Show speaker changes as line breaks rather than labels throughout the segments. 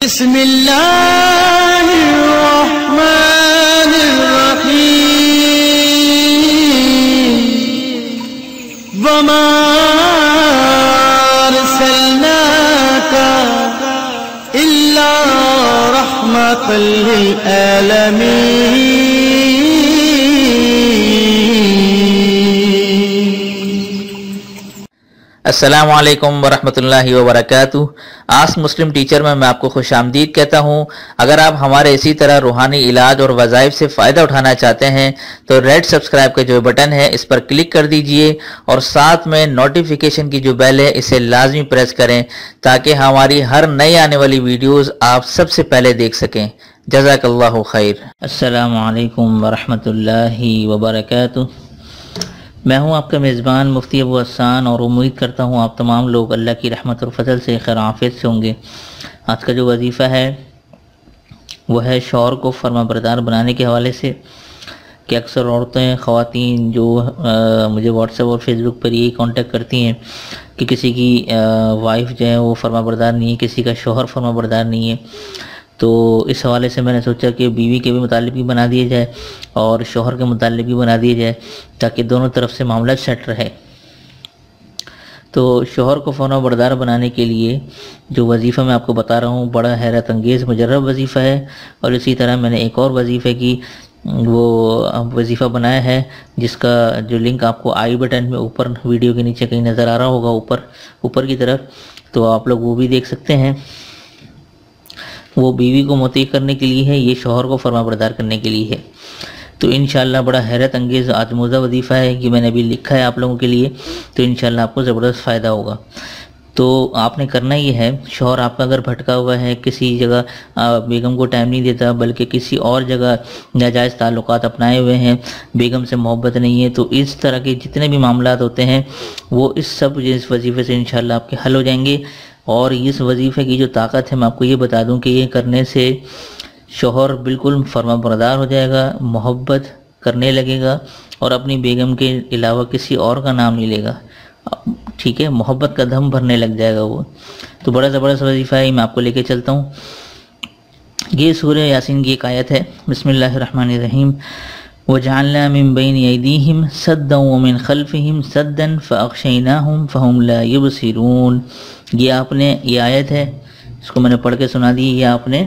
بسم اللہ الرحمن الرحیم وما ارسلناک الا رحمۃ للعالمین۔
السلام علیکم ورحمۃ اللہ وبرکاتہ۔ آسک مسلم ٹیچر میں آپ کو خوش آمدید کہتا ہوں۔ اگر آپ ہمارے اسی طرح روحانی علاج اور وظائف سے فائدہ اٹھانا چاہتے ہیں تو ریڈ سبسکرائب کا جو بٹن ہے اس پر کلک کر دیجئے اور ساتھ میں نوٹیفیکیشن کی جو بیل ہے اسے لازمی پریس کریں تاکہ ہماری ہر نئی آنے والی ویڈیوز آپ سب سے پہلے دیکھ سکیں۔ جزاک اللہ خیر۔ السلام علیکم ورحمۃ اللہ وبرکاتہ۔ میں ہوں آپ کا میزبان مفتی ابو حسان اور امید کرتا ہوں آپ تمام لوگ اللہ کی رحمت اور فضل سے خیر عافیت سے ہوں گے۔ آج کا جو وظیفہ ہے وہ ہے شوہر کو فرما بردار بنانے کے حوالے سے کہ اکثر عورتیں خواتین جو مجھے واٹس ایپ اور فیس بک پر یہی کانٹیکٹ کرتی ہیں کہ کسی کی وائف جو ہے وہ فرما بردار نہیں ہے، کسی کا شوہر فرما بردار نہیں ہے، تو اس حوالے سے میں نے سوچا کہ بیوی کے بھی متعلق بھی بنا دیا جائے اور شوہر کے متعلق بھی بنا دیا جائے تاکہ دونوں طرف سے معاملہ سیٹ رہے۔ تو شوہر کو فرما بردار بنانے کے لیے جو وظیفہ میں آپ کو بتا رہا ہوں بڑا حیرت انگیز مجرب وظیفہ ہے، اور اسی طرح میں نے ایک اور وظیفے کی وہ وظیفہ بنایا ہے جس کا جو لنک آپ کو آئی بٹن میں اوپر ویڈیو کے نیچے کہیں نظر آ رہا ہوگا اوپر کی طرف، تو آپ لوگ وہ بھی دیکھ سکتے ہیں۔ وہ بیوی کو مطیع کرنے کے لیے ہے، یہ شوہر کو فرما بردار کرنے کے لیے ہے۔ تو انشاءاللہ بڑا حیرت انگیز آزمودہ وظیفہ ہے، یہ میں نے ابھی لکھا ہے آپ لوگوں کے لیے، تو انشاءاللہ آپ کو زبردست فائدہ ہوگا۔ تو آپ نے کرنا یہ ہے، شوہر آپ کا اگر بھٹکا ہوا ہے، کسی جگہ بیگم کو ٹائم نہیں دیتا بلکہ کسی اور جگہ ناجائز تعلقات اپنائے ہوئے ہیں، بیگم سے محبت نہیں ہے، تو اس طرح کے جتنے بھی معاملات ہوتے ہیں وہ اس وظیفے سے انشاءاللہ آپ کے حل ہو جائیں گے۔ اور اس وظیفے کی جو طاقت ہے میں آپ کو یہ بتا دوں کہ یہ کرنے سے شوہر بالکل فرما بردار ہو جائے گا، محبت کرنے لگے گا اور اپنی بیگم کے علاوہ کسی اور کا نام نہیں لے گا، ٹھیک ہے، محبت کا دم بھرنے لگ جائے گا وہ۔ تو بڑا زبردست وظیفہ ہے، میں آپ کو لے کے چلتا ہوں۔ یہ سورہ یاسین کی ایک آیت ہے، بسم اللہ الرحمن الرحیم، وَجَعَلْنَا مِن بَيْنِ أَيْدِيهِمْ سَدًّا وَمِنْ خَلْفِهِمْ سَدًّا فَأَغْشَيْنَاهُمْ فَهُمْ لَا يُبْصِرُونَ۔ یہ آیت ہے، اس کو میں نے پڑھ کے سنا دی، یہ آپ نے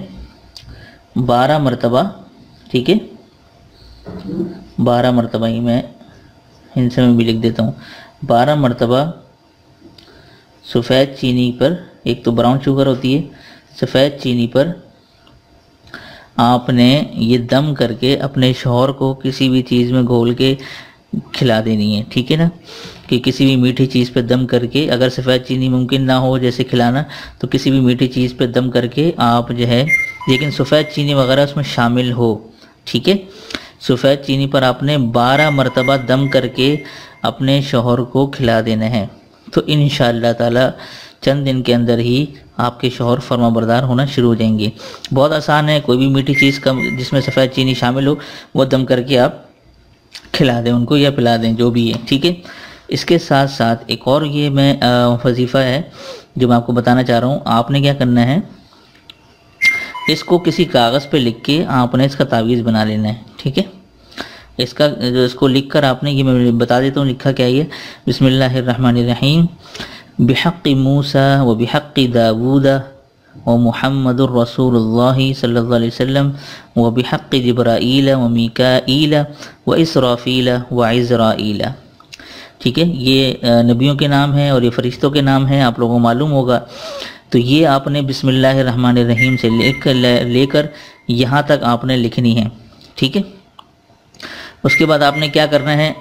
12 مرتبہ، ٹھیک ہے، 12 مرتبہ ہی میں ہندسے میں بھی لکھ دیتا ہوں، 12 مرتبہ سفید چینی پر، ایک تو براؤن شوگر ہوتی ہے، سفید چینی پر آپ نے یہ دم کر کے اپنے شوہر کو کسی بھی چیز میں گھول کے کھلا دینی ہے، ٹھیک ہے نا، کہ کسی بھی میٹھی چیز پہ دم کر کے، اگر سفید چینی ممکن نہ ہو جیسے کھلانا تو کسی بھی میٹھی چیز پہ دم کر کے آپ جو ہے، لیکن سفید چینی وغیرہ اس میں شامل ہو، ٹھیک ہے، سفید چینی پر آپ نے 12 مرتبہ دم کر کے اپنے شوہر کو کھلا دینا ہے۔ تو انشاءاللہ تعالی چند دن کے اندر ہی آپ کے شوہر فرما بردار ہونا شروع ہو جائیں گے۔ بہت آسان ہے، کوئی بھی میٹھی چیز کا جس میں سفید چینی شامل ہو وہ دم کر کے آپ کھلا دیں ان کو یا پلا دیں، جو بھی ہے، ٹھیک ہے۔ اس کے ساتھ ساتھ ایک اور یہ میں وظیفہ ہے جو میں آپ کو بتانا چاہ رہا ہوں۔ آپ نے کیا کرنا ہے، اس کو کسی کاغذ پہ لکھ کے آپ نے اس کا تعویذ بنا لینا ہے، ٹھیک ہے، اس کو لکھ کر آپ نے، یہ میں بتا دیتا ہوں لکھا کیا ہے، بسم اللہ الرحمن الرحیم، بحق موسیٰ و بحق داود و محمد الرسول اللہ صلی اللہ علیہ وسلم و بحق جبرائیل و میکائیل و اسرافیل و عزرائیل، ٹھیک ہے، یہ نبیوں کے نام ہیں اور یہ فرشتوں کے نام ہیں، آپ لوگوں کو معلوم ہوگا۔ تو یہ آپ نے بسم اللہ الرحمن الرحیم سے لے کر یہاں تک آپ نے لکھنی ہے، ٹھیک ہے۔ اس کے بعد آپ نے کیا کرنا ہے،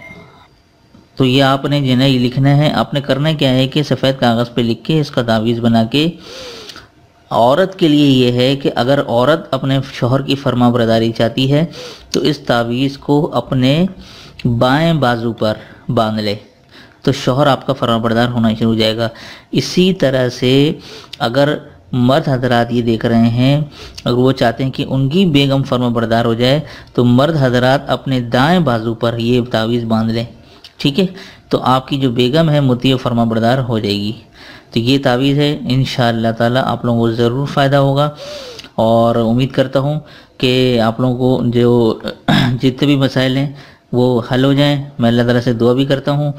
تو یہ آپ نے جو ہے یہ لکھنا ہے، آپ نے کرنا کیا ہے کہ سفید کاغذ پہ لکھ کے اس کا تعویذ بنا کے، عورت کے لیے یہ ہے کہ اگر عورت اپنے شوہر کی فرما برداری چاہتی ہے تو اس تعویذ کو اپنے بائیں بازو پر باندھ لے تو شوہر آپ کا فرما بردار ہونا شروع ہو جائے گا۔ اسی طرح سے اگر مرد حضرات یہ دیکھ رہے ہیں، اگر وہ چاہتے ہیں کہ ان کی بیگم فرما بردار ہو جائے تو مرد حضرات اپنے دائیں بازو پر یہ تعویذ باندھ لیں، ٹھیک ہے، تو آپ کی جو بیگم ہے مطیع و فرما بردار ہو جائے گی۔ تو تو یہ تعویذ ہے، انشاءاللہ تعالی آپ لوگوں کو ضرور فائدہ ہوگا، اور امید کرتا ہوں کہ آپ لوگوں کو جو جتنے بھی مسائل ہیں وہ حل ہو جائیں۔ میں اللہ تعالیٰ سے دعا بھی کرتا ہوں،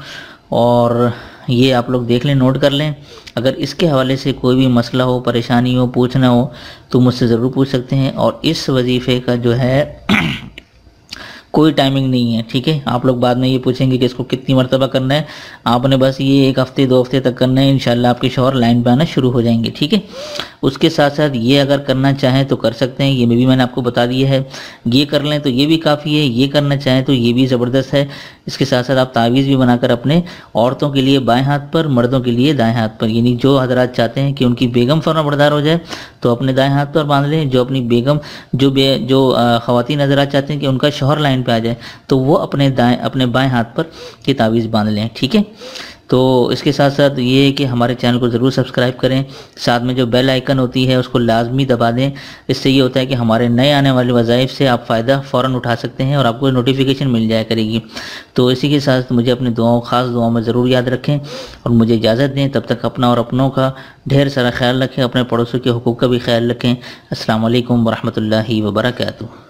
اور یہ آپ لوگ دیکھ لیں، نوٹ کر لیں۔ اگر اس کے حوالے سے کوئی بھی مسئلہ ہو، پریشانی ہو، پوچھنا ہو تو مجھ سے ضرور پوچھ سکتے ہیں۔ اور اس وظیفے کا جو ہے کوئی ٹائمنگ نہیں ہے، ٹھیک ہے؟ آپ لوگ بعد میں یہ پوچھیں گے کہ اس کو کتنی مرتبہ کرنا ہے، آپ نے بس یہ 1 ہفتے 2 ہفتے تک کرنا ہے، انشاءاللہ آپ کے شوہر لائن پہ آنا شروع ہو جائیں گے، ٹھیک ہے؟ اس کے ساتھ ساتھ یہ اگر کرنا چاہیں تو کر سکتے ہیں، یہ بھی میں نے آپ کو بتا دیا ہے۔ یہ کر لیں تو یہ بھی کافی ہے، یہ کرنا چاہیں تو یہ بھی زبردست ہے۔ اس کے ساتھ ساتھ آپ تعویذ بھی بنا کر اپنے عورتوں کے لیے بائیں ہاتھ پر، مردوں کے لیے دائیں ہاتھ پر، یعنی جو حضرات چاہتے ہیں کہ ان کی بیگم فرما بردار ہو جائے تو اپنے دائیں ہاتھ پر باندھ لیں، جو اپنی بیگم جو خواتین حضرات چاہتے ہیں کہ ان کا شوہر لائن پہ آ جائے تو وہ اپنے بائیں ہاتھ پر یہ تعویذ باندھ لیں، ٹھیک ہے؟ تو اس کے ساتھ ساتھ یہ ہے کہ ہمارے چینل کو ضرور سبسکرائب کریں، ساتھ میں جو بیل آئیکن ہوتی ہے اس کو لازمی دبا دیں۔ اس سے یہ ہوتا ہے کہ ہمارے نئے آنے والے وظائف سے آپ فائدہ فوراً اٹھا سکتے ہیں اور آپ کو نوٹیفیکیشن مل جایا کرے گی۔ تو اسی کے ساتھ مجھے اپنی خاص دعاؤں میں ضرور یاد رکھیں اور مجھے اجازت دیں۔ تب تک اپنا اور اپنوں کا ڈھیر سارا خیال رکھیں، اپنے پڑوسیوں کے حقوق کا بھی خیال رکھیں۔ السلام علیکم ورحمۃ اللہ وبرکاتہ۔